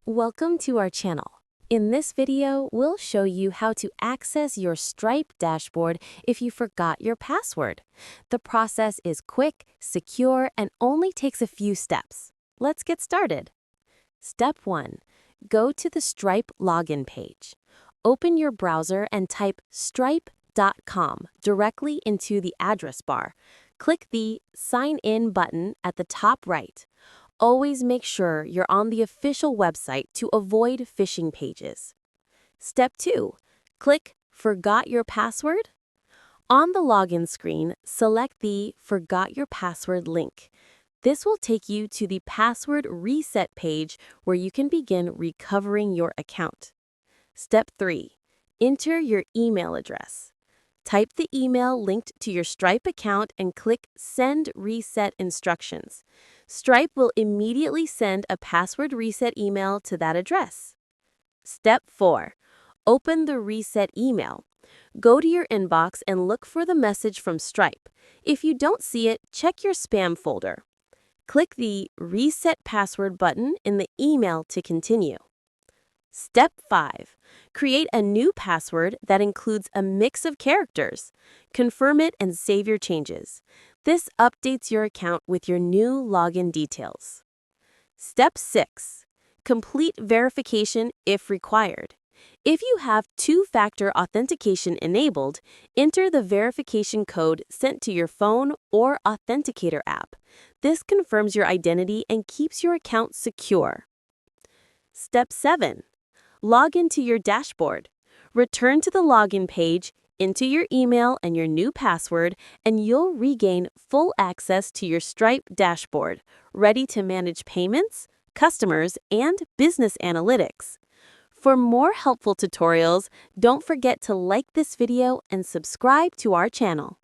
Welcome to our channel. In this video, we'll show you how to access your Stripe dashboard if you forgot your password. The process is quick, secure, and only takes a few steps. Let's get started. Step 1. Go to the Stripe login page. Open your browser and type stripe.com directly into the address bar. Click the Sign In button at the top right. Always make sure you're on the official website to avoid phishing pages. Step 2. Click Forgot Your Password. On the login screen, select the Forgot Your Password link. This will take you to the password reset page where you can begin recovering your account. Step 3. Enter your email address. Type the email linked to your Stripe account and click Send Reset Instructions. Stripe will immediately send a password reset email to that address. Step 4. Open the reset email. Go to your inbox and look for the message from Stripe. If you don't see it, check your spam folder. Click the Reset Password button in the email to continue. Step 5. Create a new password that includes a mix of characters. Confirm it and save your changes. This updates your account with your new login details. Step 6. Complete verification if required. If you have two-factor authentication enabled, enter the verification code sent to your phone or Authenticator app. This confirms your identity and keeps your account secure. Step 7. Log into your dashboard. Return to the login page, enter your email and your new password, and you'll regain full access to your Stripe dashboard, ready to manage payments, customers, and business analytics. For more helpful tutorials, don't forget to like this video and subscribe to our channel.